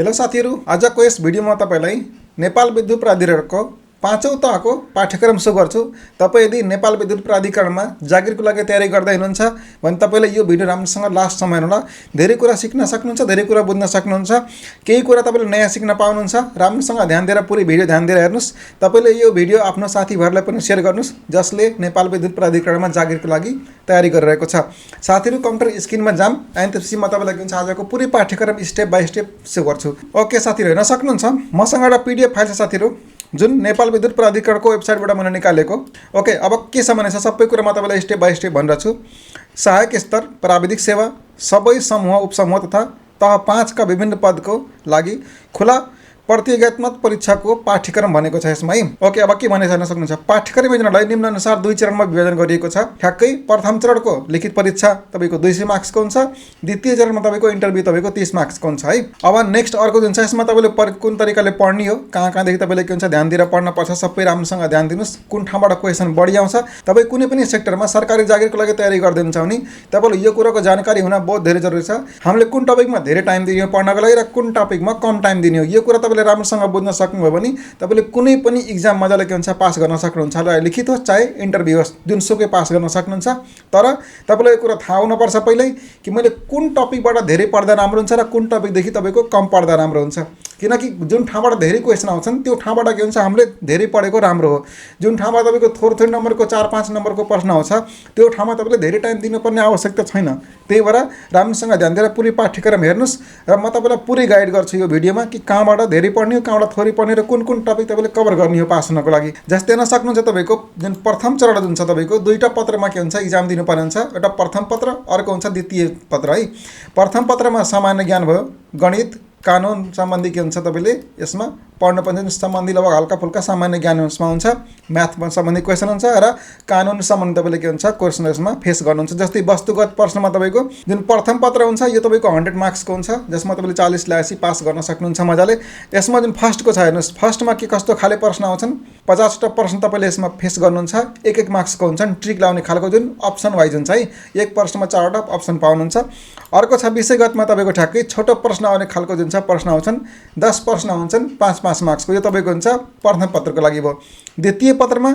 Hello साथीहरू, आजको यस भिडियोमा तपाईलाई नेपाल विद्युत प्राधिकरणको पाँचौं तहको पाठ्यक्रम सुरु गर्छु। तपाईँ यदि नेपाल विद्युत प्राधिकरणमा जागिरको लागि तयारी गर्दै हुनुहुन्छ भने तपाईले यो भिडियो राम्रोसँग लास्टसम्म हेर्नु होला। धेरै कुरा सिक्न सक्नुहुन्छ, धेरै कुरा बुझ्न सक्नुहुन्छ, केही कुरा तपाईले नयाँ सिक्न पाउनुहुन्छ। राम्रोसँग ध्यान दिएर पुरै भिडियो ध्यान दिएर हेर्नुस्। तपाईले यो भिडियो आफ्नो साथीहरुलाई पनि शेयर गर्नुस् जसले नेपाल विद्युत प्राधिकरणमा जागिरको लागि तयारी गरिरहेको छ। साथीहरु, कम्प्युटर स्क्रिनमा जाम अनि त्यसपछि म तपाईलाई के भन्छ आजको पुरै पाठ्यक्रम स्टेप बाइ स्टेप सुरु गर्छु। ओके साथीहरु, हेर्न सक्नुहुन्छ मसँग एउटा पीडीएफ फाइल छ साथीहरु, जुन नेपाल विद्युत प्राधिकरणको वेबसाइटबाट मैले निकालेको। ओके, अब के छ भने सबै कुरा म तपाईलाई स्टेप बाइ स्टेप भनिरहेको छु। सहायक स्तर, प्राविधिक सेवा, सबै समूह उपसमूह तथा तह 5 का विभिन्न पदको लागि खुला प्रतियोगितात्मक परीक्षाको पाठ्यक्रम भनेको छ यसमा है। ओके, अब के भनेको हेर्न सक्नुहुन्छ। पाठ्यक्रम योजनालाई निम्न अनुसार 2 चरणमा विभाजन गरिएको छ। ठ्याक्कै प्रथम चरणको लिखित परीक्षा तपाईको 200 मार्क्सको हुन्छ, द्वितीय चरणमा तपाईको इन्टरभ्यु तपाईको 30 मार्क्सको हुन्छ है। अब नेक्स्ट अर्को जुन छ यसमा तपाईले कुन तरिकाले पढ्ने हो, कहाँदेखि तपाईले के हुन्छ ध्यान दिएर पढ्न पर्छ, सबै राम्रोसँग ध्यान दिनुस्। कुन ठाउँबाट क्वेशन बढी आउँछ, तपाई कुनै पनि सेक्टरमा सरकारी जागिरको लागि तयारी गर्दै हुनुहुन्छ भने तपाईले यो कुराको जानकारी हुन बहुत धेरै जरुरी छ। हामीले कुन टपिकमा धेरै टाइम दिने हो पढ्नको लागि र कुन टपिकमा कम टाइम दिने हो, यो कुरा तपाईले राम्रोसँग बुझ्न सक्नुभयो भने तपाईले कुनै पनि एक्जाम मजाले के हुन्छ पास गर्न सक्नुहुन्छ। र लिखित होस् चाहे इन्टरभ्यु होस्, जुनसुकै पास गर्न सक्नुहुन्छ। तर तपाईलाई यो कुरा थाहा हुनुपर्छ पहिल्यै कि मैले कुन टपिकबाट धेरै पढ्दा राम्रो हुन्छ र कुन टपिकदेखि तपाईको कम पढ्दा राम्रो हुन्छ। किनकि जुन ठाउँबाट धेरै क्वेशन आउँछन् त्यो ठाउँबाट के हुन्छ हामीले धेरै पढेको राम्रो हो। जुन ठाउँमा तपाईको थोरै नम्बरको 4-5 नम्बरको प्रश्न आउँछ त्यो ठाउँमा तपाईले धेरै टाइम दिनुपर्ने आवश्यकता छैन। त्यही भएर राम्रोसँग ध्यान दिएर पुरै पाठ्यक्रम हेर्नुस् र म तपाईलाई पुरै गाइड गर्छु यो भिडियोमा कि कहाँबाट धेरै पढ्ने हो, कहाँबाट थोरै पढ्ने र कुन कुन टपिक तपाईले कभर गर्ने हो पास हुनको लागि। जस्तै हेर्न सक्नुहुन्छ तपाईको जुन प्रथम चरण जुन छ तपाईको दुईटा पत्रमा के हुन्छ एक्जाम दिनुपर्ने हुन्छ। एउटा प्रथम पत्र, अर्को हुन्छ द्वितीय पत्र है। प्रथम पत्रमा सामान्य ज्ञान भयो, गणित कानुन सम्बन्धी के हुन्छ तपाईले यसमा पढ्नुपर्ने सम्बन्धी लगभग हल्का फुल्का सामान्य ज्ञान यसमा हुन्छ, म्याथ सम्बन्धी क्वेशन हुन्छ र कानुन सम्बन्धी तपाईले के हुन्छ क्वेशन यसमा फेस गर्नुहुन्छ। जस्तै वस्तुगत प्रश्नमा तपाईको जुन प्रथम पत्र हुन्छ यो तपाईको 100 मार्क्सको हुन्छ, जसमा तपाईले 40 ल्याएपछि पास गर्न सक्नुहुन्छ मजाले। यसमा जुन फर्स्टको छ हेर्नुस्, फर्स्टमा के कस्तो खाले प्रश्न आउँछन्, 50 वटा प्रश्न तपाईले यसमा फेस गर्नुहुन्छ। 1-1 मार्क्सको हुन्छन्, ट्रिक लाउने खालको जुन अप्सन वाइज हुन्छ है। एक प्रश्नमा 4 वटा अप्सन पाउनुहुन्छ। अर्को छ विषयगतमा तपाईको ठ्याक्कै छोटो प्रश्न आउने खालको जुन छ प्रश्न आउँछन्, 10 प्रश्न हुन्छन् 5-5 मार्क्सको। यो तपाईको हुन्छ प्रथम पत्रको लागि भयो। द्वितीय पत्रमा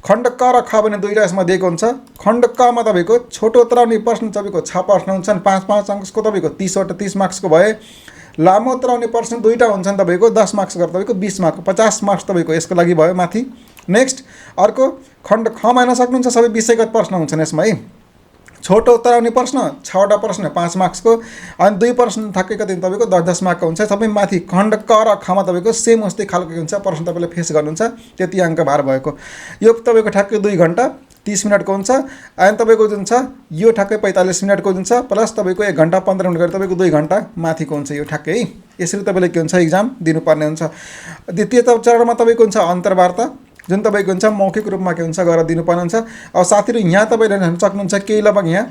खण्ड क र ख भन्ने दुईटा यसमा दिएको हुन्छ। खण्ड क मा तपाईको छोटो उत्तराउने प्रश्न तपाईको 6 प्रश्न हुन्छन्, 5-5 अंकको तपाईको 30 मार्क्सको भए। लामो उत्तराउने प्रश्न दुईटा हुन्छन् तपाईको 10 मार्क्स गरेर तपाईको 20 मार्क्स 50 मार्क्स तपाईको यसको लागि भयो माथि। नेक्स्ट अर्को खण्ड ख मा हेर्न सक्नुहुन्छ सबै विषयगत प्रश्न हुन्छन् यसमा है। छोटो उत्तर आउने प्रश्न 6 वटा प्रश्न 5 मार्क्सको, अनि 2 प्रश्न ठ्याक्कै कति तपाईको 10-10 मार्क्सको हुन्छ। सबै माथि खण्ड क र ख मा तपाईको सेम उस्तै खालको हुन्छ प्रश्न तपाईले फेस गर्नुहुन्छ, त्यति अङ्क भार भएको। यो तपाईको ठ्याक्कै 2 घण्टा 30 मिनटको हुन्छ। अनि तपाईको जुन छ यो ठ्याक्कै 45 मिनटको हुन्छ, प्लस तपाईको 1 घण्टा 15 मिनट गरी तपाईको 2 घण्टा माथिको हुन्छ यो ठ्याक्कै है। यसरी तपाईले के हुन्छ एक्जाम दिनुपर्ने हुन्छ। द्वितीय चरणमा तपाईको हुन्छ अन्तर्वार्ता, जुन तपाईको हुन्छ मौखिक रूपमा के हुन्छ गरेर दिनुपर्ने हुन्छ। अब साथीहरु यहाँ तपाईले हेर्न सक्नुहुन्छ केही लगभग यहाँ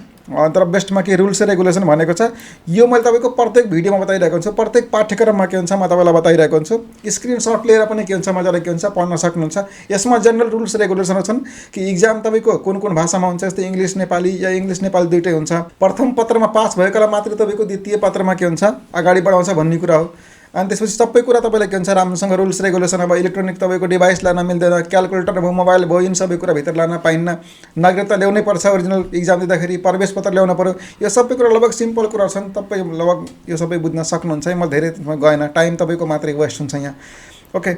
तर बेस्टमा के रुल्स रेगुलेसन भनेको छ। यो मैले तपाईको प्रत्येक भिडियोमा बताइरहेको हुन्छु, प्रत्येक पाठ्यक्रममा के हुन्छ म तपाईलाई बताइरहेको हुन्छु। स्क्रिनशट लिएर पनि के हुन्छ मजाले के हुन्छ पढ्न सक्नुहुन्छ। यसमा जनरल रुल्स रेगुलेसनहरु छन् कि एक्जाम तपाईको कुन कुन भाषामा हुन्छ, जस्तै इङ्ग्लिश नेपाली या इङ्ग्लिश नेपाली दुईटै हुन्छ। प्रथम पत्रमा पास भएकालाई मात्र तपाईको द्वितीय पत्रमा के हुन्छ अगाडि बढाउँछ भन्ने कुरा हो। अनि त्यसपछि सबै कुरा तपाईले के हुन्छ राम्रोसँग रुल्स रेगुलेसन अब इलेक्ट्रोनिक तपाईको डिभाइस लान मिल्दैन, क्याल्कुलेटर भयो, मोबाइल भयो, यिन सबै कुरा भित्र लान पाइन्न। नागरिकता ल्याउनै पर्छ, ओरिजिनल एक्जाम दिँदाखेरि प्रवेश पत्र ल्याउन पर्यो। यो सबै कुरा लगभग सिम्पल कुरा छन्, तपाई लगभग यो सबै बुझ्न सक्नुहुन्छ है। म धेरै गएन, टाइम तपाईको मात्रै वेस्ट हुन्छ यहाँ। ओके,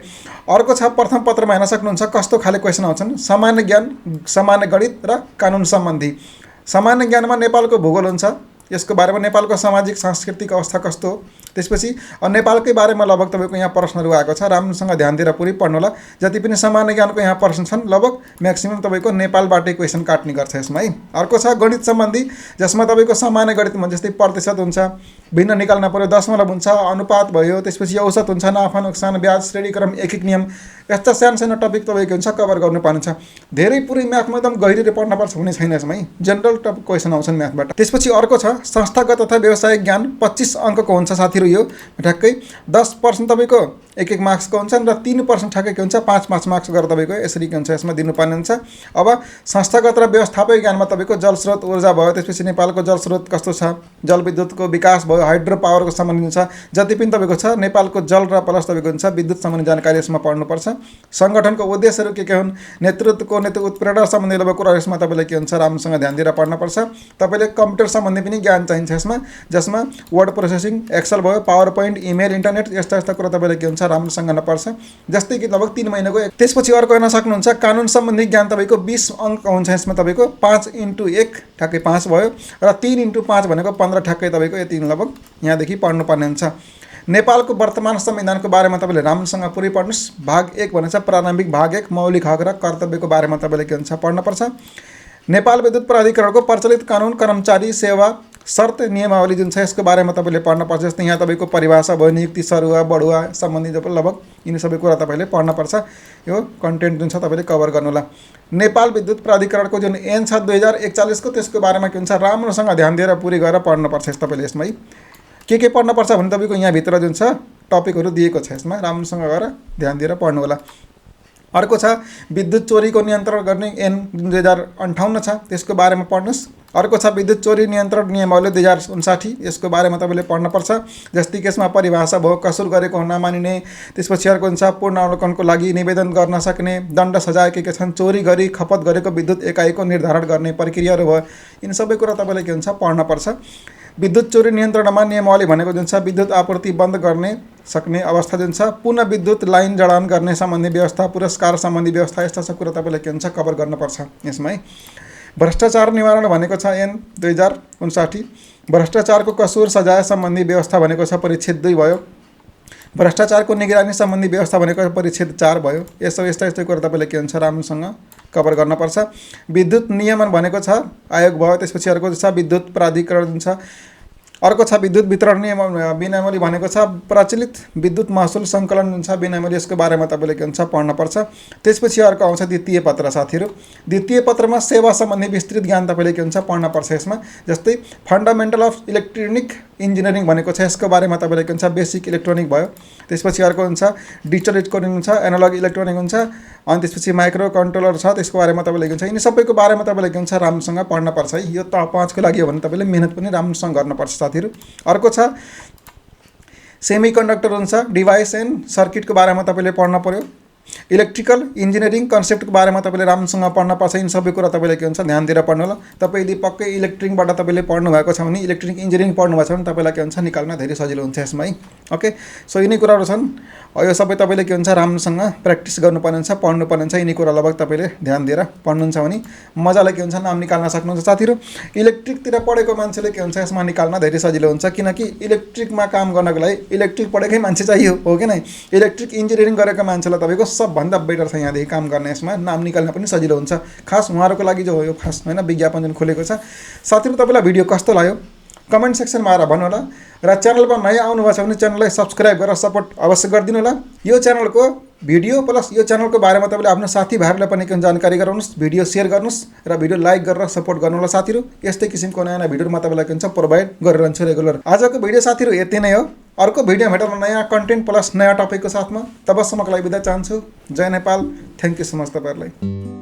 अर्को छ प्रथम पत्रमा हेर्न सक्नुहुन्छ कस्तो खाले क्वेशन आउँछन्। सामान्य ज्ञान, सामान्य गणित र कानुन सम्बन्धी। सामान्य ज्ञानमा नेपालको भूगोल हुन्छ, यसको बारेमा नेपालको सामाजिक सांस्कृतिक अवस्था कस्तो हो। त्यसपछि नेपालकै बारेमा लगभग तपाईको यहाँ प्रश्नहरु आएको छ, राम्रोसँग ध्यान दिएर पुरै पढ्नु होला। जति पनि सामान्य ज्ञानको यहाँ प्रश्न छन् लगभग म्याक्सिमम तपाईको नेपालबाटै क्वेशन काट्ने गर्छ यसमा है। अर्को छ गणित सम्बन्धी, जसमा तपाईको सामान्य गणितमा जस्तै प्रतिशत हुन्छ, भिन्न निकाल्न पर्यो, दशमलव हुन्छ, अनुपात भयो, त्यसपछि औसत हुन्छ, नाफा नोक्सान, ब्याज, श्रेणीक्रम, एकीक नियम, यस्ता सानो टपिक तपाईको हुन्छ कभर गर्नुपर्ने छ। धेरै पुरै म्याथमा एकदम गहिरो पढ्न पर्छ हुने छैन यसमा है। जनरल टपिक क्वेशन आउँछन् म्याथबाट। त्यसपछि अर्को छ संस्थागत तथा व्यावसायिक ज्ञान 25 अङ्कको हुन्छ साथीहरू। यो ठ्याक्कै 10% तपाईँको एक मार्क्सको हुन्छ र 3% ठ्याक्कै के हुन्छ 5 मार्क्स गरेर तपाईँको यसरी के हुन्छ यसमा दिनुपर्ने हुन्छ। अब संस्थागत र व्यवस्थापकीय ज्ञानमा तपाईँको जलस्रोत ऊर्जा भयो, त्यसपछि नेपालको जलस्रोत कस्तो छ, जलविद्युतको विकास भयो, हाइड्रो पावरको सम्बन्धी हुन्छ, जति पनि तपाईँको छ नेपालको जल र प्लस तपाईँको हुन्छ विद्युत सम्बन्धी जानकारी यसमा पढ्नुपर्छ। सङ्गठनको उद्देश्यहरू के हुन्, नेतृत्व उत्प्रेरणा सम्बन्धी लगभग कुरा यसमा तपाईँले के हुन्छ राम्रोसँग ध्यान दिएर पढ्नुपर्छ। तपाईँले कम्प्युटर सम्बन्धी पनि ज्ञान चाहिन्छ यसमा, जसमा वर्ड प्रोसेसिङ, एक्सेल भयो, पावर पोइन्ट, इमेल, इन्टरनेट यस्ता कुरा तपाईँले के हुन्छ राम्रोसँग गर्नुपर्छ। जस्तै कि लगभग 3 महिनाको। त्यसपछि अर्को हेर्न सक्नुहुन्छ कानुन सम्बन्धी ज्ञान तपाईँको 20 अङ्क हुन्छ यसमा तपाईँको 5x1 ठ्याक्कै 5 भयो र 3x5 भनेको 15 ठ्याक्कै तपाईँको यति लगभग यहाँदेखि पढ्नुपर्ने हुन्छ। नेपालको वर्तमान संविधानको बारेमा तपाईँले राम्रोसँग पुरै पढ्नुहोस्। भाग 1 भनेको छ प्रारम्भिक भाग 1 मौलिक हक र कर्तव्यको बारेमा तपाईँले के हुन्छ पढ्नुपर्छ। नेपाल विद्युत प्राधिकरणको प्रचलित कानुन, कर्मचारी सेवा शर्त नियमावली जुन छ यसको बारेमा तपाईँले पढ्नुपर्छ। जस्तै यहाँ तपाईँको परिभाषा भयो, नियुक्ति, सरुवा, बढुवा सम्बन्धी लगभग यिनी सबै कुरा तपाईँले पढ्नुपर्छ। यो कन्टेन्ट जुन छ तपाईँले कभर गर्नुहोला। नेपाल विद्युत प्राधिकरणको जुन ऐन छ 2041 को त्यसको बारेमा के हुन्छ राम्रोसँग ध्यान दिएर पुरै गरेर पढ्नुपर्छ तपाईँले। यसमै के पढ्नुपर्छ भने तपाईँको यहाँभित्र जुन छ टपिकहरू दिएको छ यसमा राम्रोसँग गरेर ध्यान दिएर पढ्नु होला। अर्को छ विद्युत चोरीको नियन्त्रण गर्ने ऐन 2058 छ, त्यसको बारेमा पढ्नुहोस्। अर्को छ विद्युत चोरी नियन्त्रण नियमावली 2059, यसको बारेमा तपाईँले पढ्नुपर्छ। जस्तै कि यसमा परिभाषा भयो, कसुर गरेको नमानिने, त्यसपछि अर्को हुन्छ पूर्ण अवलोकनको लागि निवेदन गर्न सक्ने, दण्ड सजाय के छन्, चोरी गरी खपत गरेको विद्युत एकाइको निर्धारण गर्ने प्रक्रियाहरू भयो, यिनी सबै कुरा तपाईँले के हुन्छ पढ्नुपर्छ। विद्युत चोरी नियन्त्रणमा नियमावली भनेको जुन छ विद्युत आपूर्ति बन्द गर्ने सक्ने अवस्था जुन छ, पुनः विद्युत लाइन जडान गर्ने सम्बन्धी व्यवस्था, पुरस्कार सम्बन्धी व्यवस्था, यस्ता सब कुरा तपाईँले के हुन्छ कभर गर्नुपर्छ यसमै। भ्रष्टाचार निवारण भनेको छ ऐन 2059, भ्रष्टाचारको कसुर सजाय सम्बन्धी व्यवस्था भनेको छ परिच्छेद 2 भयो, भ्रष्टाचारको निगरानी सम्बन्धी व्यवस्था भनेको परिच्छेद 4 भयो। यस्तै कुरा तपाईँले के हुन्छ राम्रोसँग कभर गर्नुपर्छ। विद्युत नियमन भनेको छ आयोग भयो, त्यसपछि अर्को छ विद्युत प्राधिकरण जुन छ, अर्को छ विद्युत वितरण विनामूल्य भनेको छ प्रचलित विद्युत महसुल सङ्कलन जुन छ विनामूल्य, यसको बारेमा तपाईँले के हुन्छ पढ्नुपर्छ। त्यसपछि अर्को आउँछ द्वितीय पत्र साथीहरू। द्वितीय पत्रमा सेवा सम्बन्धी विस्तृत ज्ञान तपाईँले के हुन्छ पढ्नुपर्छ यसमा। जस्तै फन्डामेन्टल अफ इलेक्ट्रोनिक इन्जिनियरिङ भनेको छ, यसको बारेमा तपाईँले के हुन्छ बेसिक इलेक्ट्रोनिक भयो। त्यसपछि अर्को हुन्छ डिजिटल इलेक्ट्रोनिक हुन्छ, एनालग इलेक्ट्रोनिक हुन्छ, अनि त्यसपछि माइक्रो कन्ट्रोलर छ, त्यसको बारेमा तपाईँले के हुन्छ यिनी सबैको बारेमा तपाईँले के हुन्छ राम्रोसँग पढ्नुपर्छ है। यो टप 5 को लागि हो भने तपाईँले मेहनत पनि राम्रोसँग गर्नुपर्छ साथीहरू। अर्को छ सेमिकन्डक्टर हुन्छ, डिभाइस एन्ड सर्किटको बारेमा तपाईँले पढ्न पर्यो। इलेक्ट्रिकल इन्जिनियरिङ कन्सेप्टको बारेमा तपाईँले राम्रोसँग पढ्नुपर्छ। यिनी सबै कुरा तपाईँले के हुन्छ ध्यान दिएर पढ्नु होला। तपाईँ यदि पक्कै इलेक्ट्रिकबाट तपाईँले पढ्नु भएको छ भने, इलेक्ट्रिक इन्जिनियरिङ पढ्नु भएको छ भने तपाईँलाई के हुन्छ निकाल्न धेरै सजिलो हुन्छ यसमा है। ओके, सो यिनी कुराहरू छन्। यो सबै तपाईँले के हुन्छ राम्रोसँग प्र्याक्टिस गर्नुपर्ने हुन्छ, पढ्नुपर्ने हुन्छ। यिनी कुरा लगभग तपाईँले ध्यान दिएर पढ्नुहुन्छ भने मजाले के हुन्छ नाम निकाल्न सक्नुहुन्छ साथीहरू। इलेक्ट्रिकतिर पढेको मान्छेले के हुन्छ यसमा निकाल्न धेरै सजिलो हुन्छ, किनकि इलेक्ट्रिकमा काम गर्नको लागि इलेक्ट्रिक पढेकै मान्छे चाहियो, हो कि नै। इलेक्ट्रिक इन्जिनियरिङ गरेको मान्छेलाई तपाईँको सबभन्दा बेटर छ यहाँदेखि काम गर्ने, यसमा नाम निकाल्न पनि सजिलो हुन्छ। खास उहाँहरूको लागि जो हो यो खास होइन विज्ञापन जुन खोलेको छ। साथीहरू तपाईँलाई भिडियो कस्तो लाग्यो कमेन्ट सेक्सनमा आएर भन्नु होला, र च्यानलमा नयाँ आउनुभएको छ भने च्यानललाई सब्सक्राइब गरेर सपोर्ट अवश्य गरिदिनु होला। यो च्यानलको भिडियो प्लस यो च्यानलको बारेमा तपाईँले आफ्नो साथीभाइहरूलाई पनि जानकारी गराउनुहोस्, भिडियो सेयर गर्नुहोस् र भिडियो लाइक गरेर सपोर्ट गर्नु होला साथीहरू। यस्तै किसिमको नयाँ भिडियोमा तपाईँलाई के हुन्छ प्रोभाइड गरिरहन्छु रेगुलर। आजको भिडियो साथीहरू यति नै हो। अर्को भिडियो भेटौँ नयाँ कन्टेन्ट प्लस नयाँ टपिकको साथमा। तबसम्मको लागि बिदा चाहन्छु। जय Nepal. Thank you so much तपाईँहरूलाई।